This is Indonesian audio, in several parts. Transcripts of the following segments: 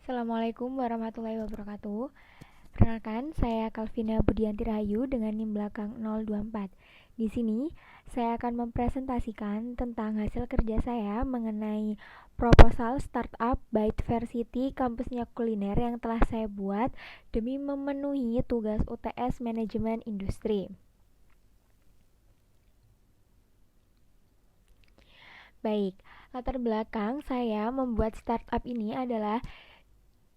Assalamualaikum warahmatullahi wabarakatuh. Perkenalkan, saya Kalvina Budianti Rahayu dengan NIM belakang 024. Di sini, saya akan mempresentasikan tentang hasil kerja saya mengenai proposal startup Byte Versity kampusnya kuliner yang telah saya buat demi memenuhi tugas UTS Manajemen Industri. Baik, latar belakang saya membuat startup ini adalah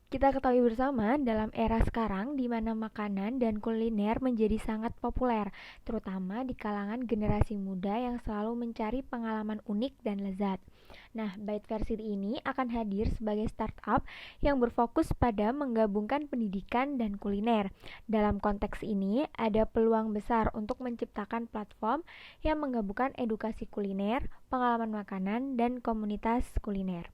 kita ketahui bersama dalam era sekarang di mana makanan dan kuliner menjadi sangat populer, terutama di kalangan generasi muda yang selalu mencari pengalaman unik dan lezat. Nah, Byte Versity ini akan hadir sebagai startup yang berfokus pada menggabungkan pendidikan dan kuliner. Dalam konteks ini, ada peluang besar untuk menciptakan platform yang menggabungkan edukasi kuliner, pengalaman makanan, dan komunitas kuliner.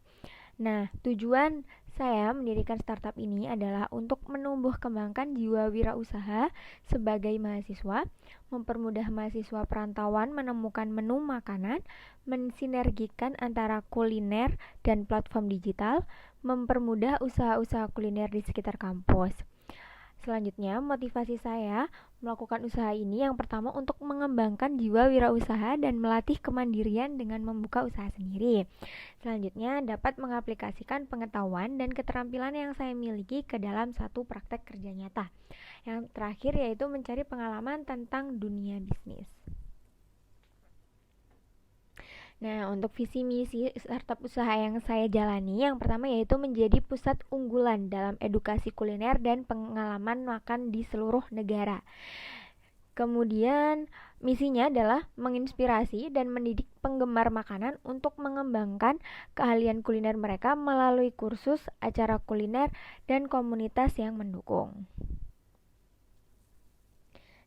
Nah, tujuan saya mendirikan startup ini adalah untuk menumbuh kembangkan jiwa wirausaha sebagai mahasiswa, mempermudah mahasiswa perantauan menemukan menu makanan, mensinergikan antara kuliner dan platform digital, mempermudah usaha-usaha kuliner di sekitar kampus. Selanjutnya, motivasi saya melakukan usaha ini yang pertama untuk mengembangkan jiwa wirausaha dan melatih kemandirian dengan membuka usaha sendiri. Selanjutnya, dapat mengaplikasikan pengetahuan dan keterampilan yang saya miliki ke dalam satu praktek kerja nyata. Yang terakhir yaitu mencari pengalaman tentang dunia bisnis. Nah, untuk visi misi startup usaha yang saya jalani, yang pertama yaitu menjadi pusat unggulan dalam edukasi kuliner dan pengalaman makan di seluruh negara. Kemudian, misinya adalah menginspirasi dan mendidik penggemar makanan untuk mengembangkan keahlian kuliner mereka melalui kursus, acara kuliner, dan komunitas yang mendukung.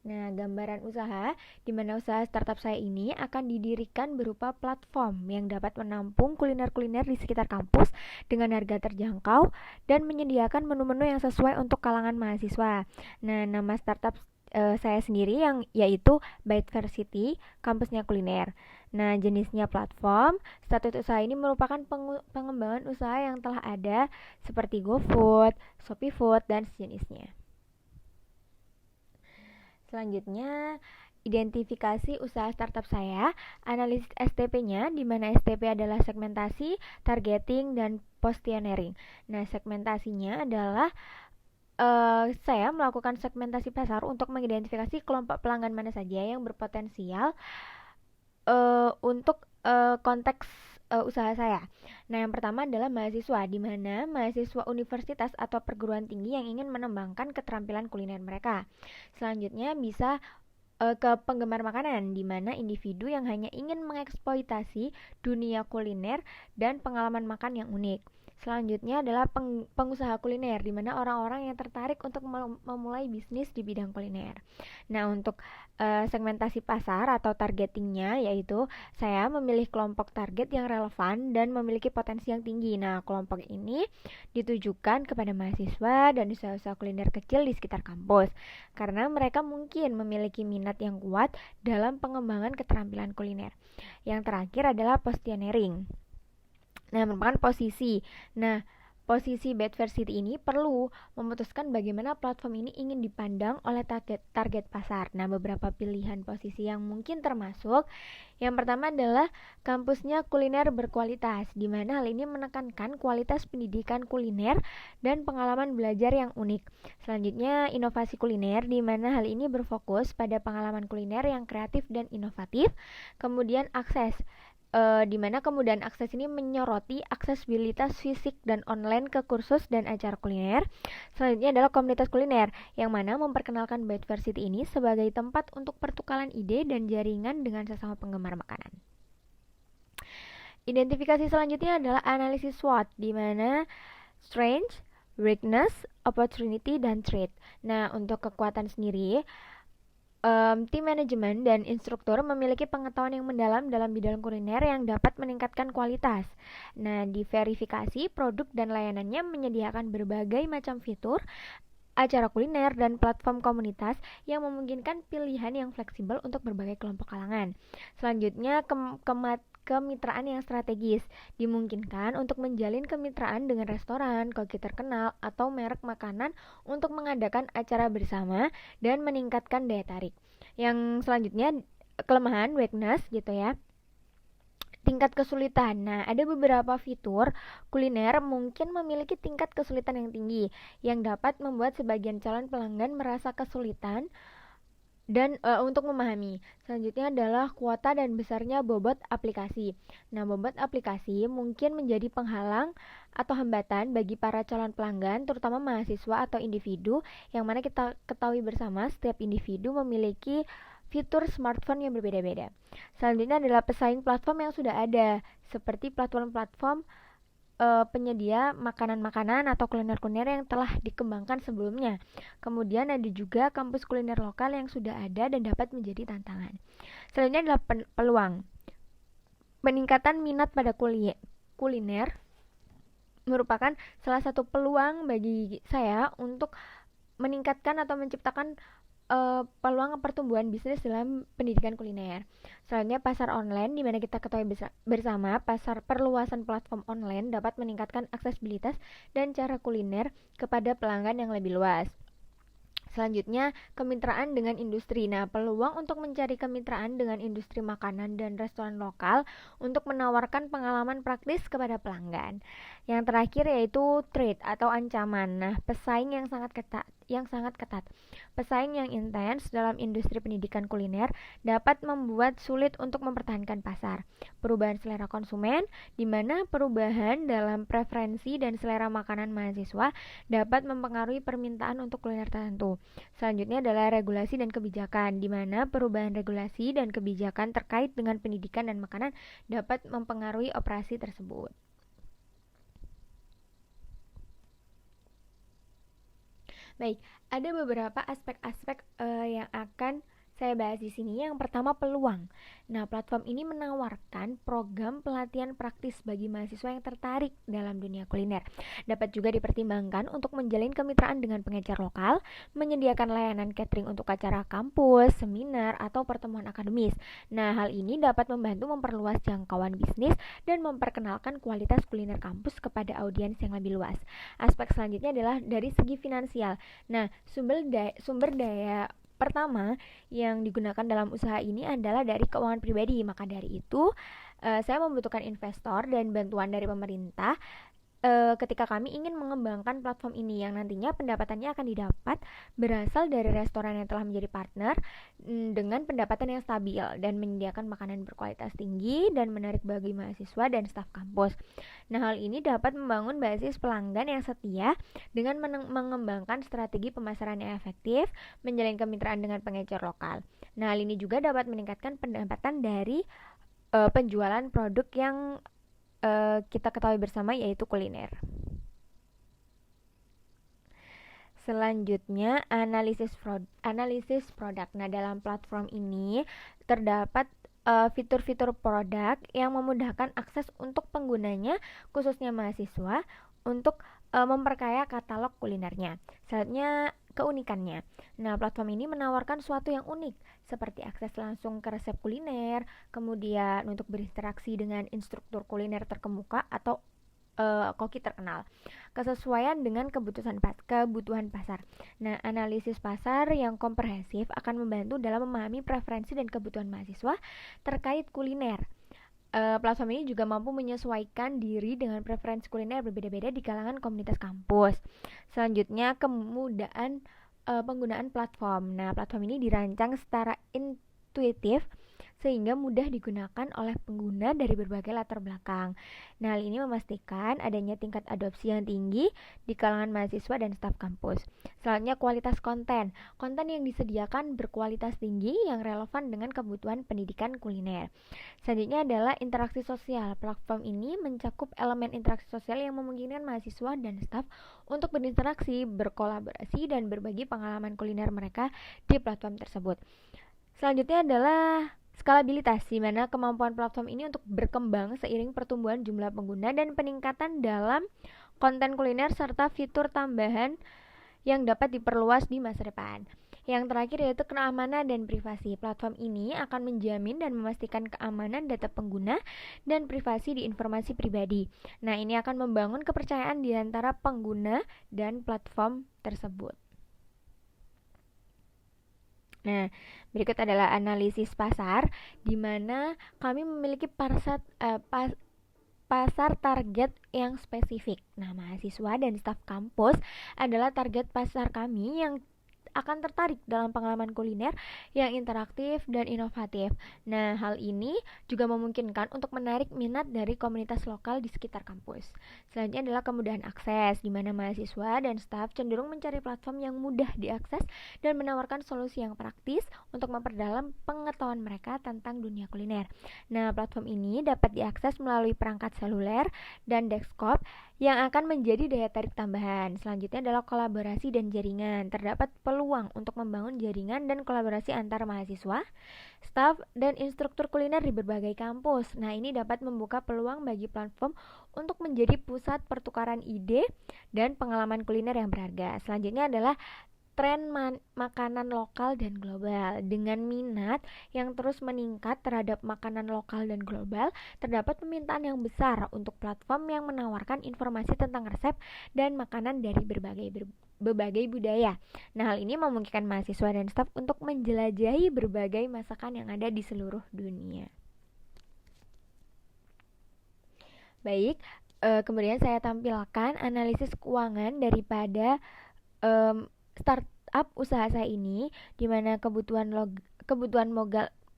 Nah, gambaran usaha di mana usaha startup saya ini akan didirikan berupa platform yang dapat menampung kuliner-kuliner di sekitar kampus dengan harga terjangkau dan menyediakan menu-menu yang sesuai untuk kalangan mahasiswa. Nah, nama startup saya sendiri yang yaitu Byte Versity, kampusnya kuliner. Nah, jenisnya platform, status usaha ini merupakan pengembangan usaha yang telah ada seperti GoFood, ShopeeFood, dan sejenisnya. Selanjutnya, identifikasi usaha startup saya, analisis STP-nya, di mana STP adalah segmentasi, targeting, dan positioning. Nah, segmentasinya adalah saya melakukan segmentasi pasar untuk mengidentifikasi kelompok pelanggan mana saja yang berpotensial untuk konteks usaha saya. Nah, yang pertama adalah mahasiswa, di mana mahasiswa universitas atau perguruan tinggi yang ingin mengembangkan keterampilan kuliner mereka. Selanjutnya bisa ke penggemar makanan, di mana individu yang hanya ingin mengeksploitasi dunia kuliner dan pengalaman makan yang unik. Selanjutnya adalah pengusaha kuliner, di mana orang-orang yang tertarik untuk memulai bisnis di bidang kuliner. Nah, untuk segmentasi pasar atau targetingnya, yaitu saya memilih kelompok target yang relevan dan memiliki potensi yang tinggi. Nah, kelompok ini ditujukan kepada mahasiswa dan usaha-usaha kuliner kecil di sekitar kampus, karena mereka mungkin memiliki minat yang kuat dalam pengembangan keterampilan kuliner. Yang terakhir adalah positioning. Nah, merupakan posisi. Nah, posisi Byte Versity ini perlu memutuskan bagaimana platform ini ingin dipandang oleh target pasar. Nah, beberapa pilihan posisi yang mungkin termasuk, yang pertama adalah kampusnya kuliner berkualitas, di mana hal ini menekankan kualitas pendidikan kuliner dan pengalaman belajar yang unik. Selanjutnya, inovasi kuliner, di mana hal ini berfokus pada pengalaman kuliner yang kreatif dan inovatif. Kemudian akses, di mana kemudahan akses ini menyoroti aksesibilitas fisik dan online ke kursus dan acara kuliner. Selanjutnya adalah komunitas kuliner, yang mana memperkenalkan Byte Versity ini sebagai tempat untuk pertukaran ide dan jaringan dengan sesama penggemar makanan. Identifikasi selanjutnya adalah analisis SWOT, di mana strength, weakness, opportunity, dan threat. Nah, untuk kekuatan sendiri, tim manajemen dan instruktur memiliki pengetahuan yang mendalam dalam bidang kuliner yang dapat meningkatkan kualitas. Nah, diverifikasi produk dan layanannya menyediakan berbagai macam fitur, acara kuliner, dan platform komunitas yang memungkinkan pilihan yang fleksibel untuk berbagai kelompok kalangan. Selanjutnya, kemitraan yang strategis. Dimungkinkan untuk menjalin kemitraan dengan restoran, koki terkenal, atau merek makanan untuk mengadakan acara bersama dan meningkatkan daya tarik. Yang selanjutnya, kelemahan, weakness gitu ya. Tingkat kesulitan. Nah, ada beberapa fitur kuliner mungkin memiliki tingkat kesulitan yang tinggi yang dapat membuat sebagian calon pelanggan merasa kesulitan dan untuk memahami. Selanjutnya adalah kuota dan besarnya bobot aplikasi. Nah, bobot aplikasi mungkin menjadi penghalang atau hambatan bagi para calon pelanggan, terutama mahasiswa atau individu, yang mana kita ketahui bersama setiap individu memiliki fitur smartphone yang berbeda-beda. Selanjutnya adalah pesaing platform yang sudah ada, seperti platform-platform penyedia makanan-makanan atau kuliner-kuliner yang telah dikembangkan sebelumnya. Kemudian ada juga kampus kuliner lokal yang sudah ada dan dapat menjadi tantangan. Selanjutnya adalah peluang. Peningkatan minat pada kuliner merupakan salah satu peluang bagi saya untuk meningkatkan atau menciptakan peluang pertumbuhan bisnis dalam pendidikan kuliner. Selanjutnya pasar online, di mana kita ketahui bersama pasar perluasan platform online dapat meningkatkan aksesibilitas dan cara kuliner kepada pelanggan yang lebih luas. Selanjutnya, kemitraan dengan industri. Nah, peluang untuk mencari kemitraan dengan industri makanan dan restoran lokal untuk menawarkan pengalaman praktis kepada pelanggan. Yang terakhir yaitu threat atau ancaman. Nah, pesaing yang sangat ketat. Pesaing yang intens dalam industri pendidikan kuliner dapat membuat sulit untuk mempertahankan pasar. Perubahan selera konsumen, di mana perubahan dalam preferensi dan selera makanan mahasiswa dapat mempengaruhi permintaan untuk kuliner tertentu. Selanjutnya adalah regulasi dan kebijakan, di mana perubahan regulasi dan kebijakan terkait dengan pendidikan dan makanan dapat mempengaruhi operasi tersebut. Baik, ada beberapa aspek-aspek yang akan saya bahas di sini. Yang pertama, peluang. Nah, platform ini menawarkan program pelatihan praktis bagi mahasiswa yang tertarik dalam dunia kuliner. Dapat juga dipertimbangkan untuk menjalin kemitraan dengan pengecer lokal, menyediakan layanan catering untuk acara kampus, seminar, atau pertemuan akademis. Nah, hal ini dapat membantu memperluas jangkauan bisnis dan memperkenalkan kualitas kuliner kampus kepada audiens yang lebih luas. Aspek selanjutnya adalah dari segi finansial. Nah, sumber daya pertama yang digunakan dalam usaha ini adalah dari keuangan pribadi. Maka dari itu, saya membutuhkan investor dan bantuan dari pemerintah ketika kami ingin mengembangkan platform ini, yang nantinya pendapatannya akan didapat berasal dari restoran yang telah menjadi partner dengan pendapatan yang stabil dan menyediakan makanan berkualitas tinggi dan menarik bagi mahasiswa dan staf kampus. Nah, hal ini dapat membangun basis pelanggan yang setia dengan mengembangkan strategi pemasaran yang efektif, menjalin kemitraan dengan pengecer lokal. Nah, hal ini juga dapat meningkatkan pendapatan dari penjualan produk yang kita ketahui bersama, yaitu kuliner. Selanjutnya, analisis produk. Nah, dalam platform ini terdapat fitur-fitur produk yang memudahkan akses untuk penggunanya, khususnya mahasiswa, untuk memperkaya katalog kulinernya. Selanjutnya, keunikannya. Nah, platform ini menawarkan sesuatu yang unik, seperti akses langsung ke resep kuliner, kemudian untuk berinteraksi dengan instruktur kuliner terkemuka atau koki terkenal, kesesuaian dengan kebutuhan pasar. Nah, analisis pasar yang komprehensif akan membantu dalam memahami preferensi dan kebutuhan mahasiswa terkait kuliner. Platform ini juga mampu menyesuaikan diri dengan preferensi kuliner berbeda-beda di kalangan komunitas kampus. Selanjutnya, kemudahan penggunaan platform. Nah, platform ini dirancang secara intuitif sehingga mudah digunakan oleh pengguna dari berbagai latar belakang. Nah, hal ini memastikan adanya tingkat adopsi yang tinggi di kalangan mahasiswa dan staf kampus. Selanjutnya, kualitas konten. Konten yang disediakan berkualitas tinggi yang relevan dengan kebutuhan pendidikan kuliner. Selanjutnya adalah interaksi sosial. Platform ini mencakup elemen interaksi sosial yang memungkinkan mahasiswa dan staf untuk berinteraksi, berkolaborasi, dan berbagi pengalaman kuliner mereka di platform tersebut. Selanjutnya adalah skalabilitas, di mana kemampuan platform ini untuk berkembang seiring pertumbuhan jumlah pengguna dan peningkatan dalam konten kuliner serta fitur tambahan yang dapat diperluas di masa depan. Yang terakhir yaitu keamanan dan privasi. Platform ini akan menjamin dan memastikan keamanan data pengguna dan privasi di informasi pribadi. Nah, ini akan membangun kepercayaan di antara pengguna dan platform tersebut. Nah, berikut adalah analisis pasar, di mana kami memiliki pasar target yang spesifik. Nah, mahasiswa dan staf kampus adalah target pasar kami yang akan tertarik dalam pengalaman kuliner yang interaktif dan inovatif. Nah, hal ini juga memungkinkan untuk menarik minat dari komunitas lokal di sekitar kampus. Selanjutnya adalah kemudahan akses, di mana mahasiswa dan staf cenderung mencari platform yang mudah diakses dan menawarkan solusi yang praktis untuk memperdalam pengetahuan mereka tentang dunia kuliner. Nah, platform ini dapat diakses melalui perangkat seluler dan desktop yang akan menjadi daya tarik tambahan. Selanjutnya adalah kolaborasi dan jaringan. Terdapat peluang untuk membangun jaringan dan kolaborasi antar mahasiswa, staf, dan instruktur kuliner di berbagai kampus. Nah, ini dapat membuka peluang bagi platform untuk menjadi pusat pertukaran ide dan pengalaman kuliner yang berharga. Selanjutnya adalah tren makanan lokal dan global. Dengan minat yang terus meningkat terhadap makanan lokal dan global, terdapat permintaan yang besar untuk platform yang menawarkan informasi tentang resep dan makanan dari berbagai budaya. Nah, hal ini memungkinkan mahasiswa dan staf untuk menjelajahi berbagai masakan yang ada di seluruh dunia. Baik, kemudian saya tampilkan analisis keuangan daripada startup usaha saya ini, di mana kebutuhan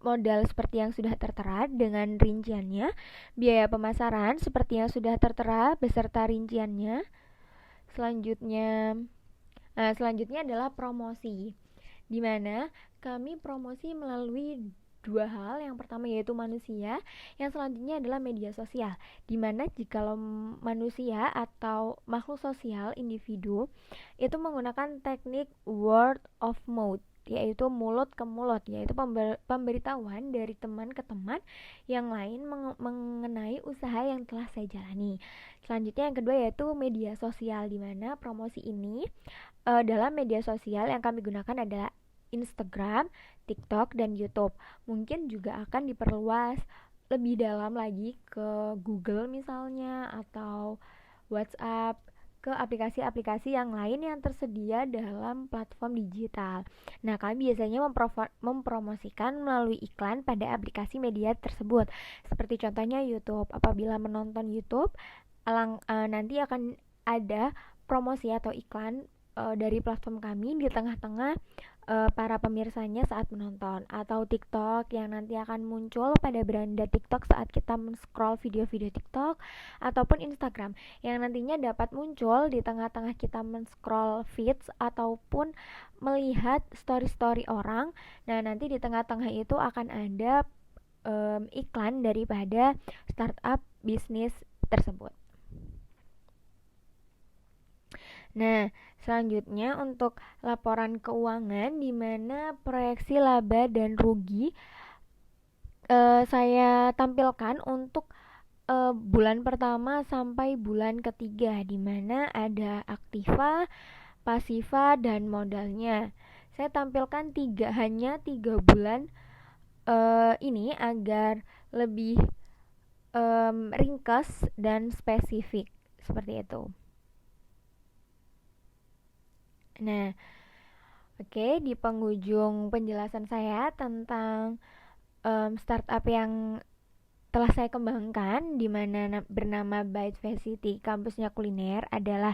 modal seperti yang sudah tertera dengan rinciannya, biaya pemasaran seperti yang sudah tertera beserta rinciannya. Selanjutnya adalah promosi, di mana kami promosi melalui dua hal. Yang pertama yaitu manusia, yang selanjutnya adalah media sosial, dimana jikalau manusia atau makhluk sosial individu itu menggunakan teknik word of mouth, yaitu mulut ke mulut, yaitu pemberitahuan dari teman ke teman yang lain mengenai usaha yang telah saya jalani. Selanjutnya yang kedua yaitu media sosial, dimana promosi ini dalam media sosial yang kami gunakan adalah Instagram, TikTok, dan YouTube. Mungkin juga akan diperluas lebih dalam lagi ke Google misalnya, atau WhatsApp, ke aplikasi-aplikasi yang lain yang tersedia dalam platform digital. Nah, kami biasanya mempromosikan melalui iklan pada aplikasi media tersebut. Seperti contohnya YouTube. Apabila menonton YouTube, nanti akan ada promosi atau iklan dari platform kami di tengah-tengah para pemirsanya saat menonton, atau TikTok yang nanti akan muncul pada beranda TikTok saat kita men-scroll video-video TikTok, ataupun Instagram yang nantinya dapat muncul di tengah-tengah kita men-scroll feeds ataupun melihat story-story orang. Nah, nanti di tengah-tengah itu akan ada iklan daripada startup bisnis tersebut. Nah, selanjutnya untuk laporan keuangan, di mana proyeksi laba dan rugi saya tampilkan untuk bulan pertama sampai bulan ketiga, di mana ada aktiva, pasiva, dan modalnya. Saya tampilkan hanya 3 bulan ini agar lebih ringkas dan spesifik, seperti itu. Nah, oke, di penghujung penjelasan saya tentang startup yang telah saya kembangkan, di mana bernama Bitvacity kampusnya kuliner, adalah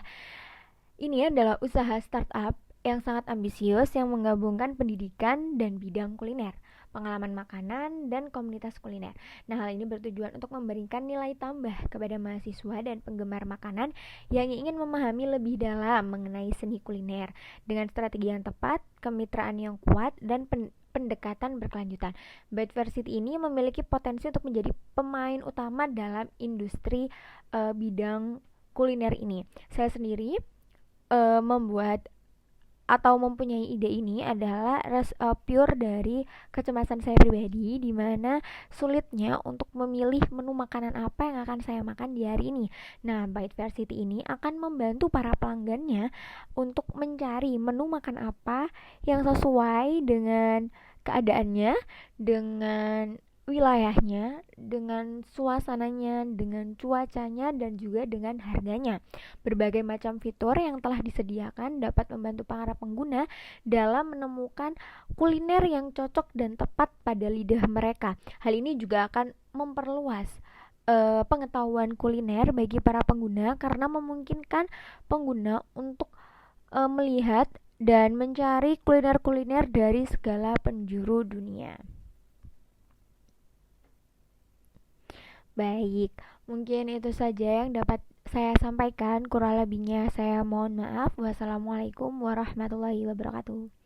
usaha startup yang sangat ambisius yang menggabungkan pendidikan dan bidang kuliner, pengalaman makanan, dan komunitas kuliner. Nah, hal ini bertujuan untuk memberikan nilai tambah kepada mahasiswa dan penggemar makanan yang ingin memahami lebih dalam mengenai seni kuliner dengan strategi yang tepat, kemitraan yang kuat, dan pendekatan berkelanjutan. Bitvacity ini memiliki potensi untuk menjadi pemain utama dalam industri bidang kuliner ini. Saya sendiri membuat atau mempunyai ide ini adalah pure dari kecemasan saya pribadi, di mana sulitnya untuk memilih menu makanan apa yang akan saya makan di hari ini. Nah, Byte Varsity ini akan membantu para pelanggannya untuk mencari menu makan apa yang sesuai dengan keadaannya, dengan wilayahnya, dengan suasananya, dengan cuacanya, dan juga dengan harganya. Berbagai macam fitur yang telah disediakan dapat membantu para pengguna dalam menemukan kuliner yang cocok dan tepat pada lidah mereka. Hal ini juga akan memperluas pengetahuan kuliner bagi para pengguna karena memungkinkan pengguna untuk melihat dan mencari kuliner-kuliner dari segala penjuru dunia. Baik, mungkin itu saja yang dapat saya sampaikan. Kurang lebihnya saya mohon maaf. Wassalamualaikum warahmatullahi wabarakatuh.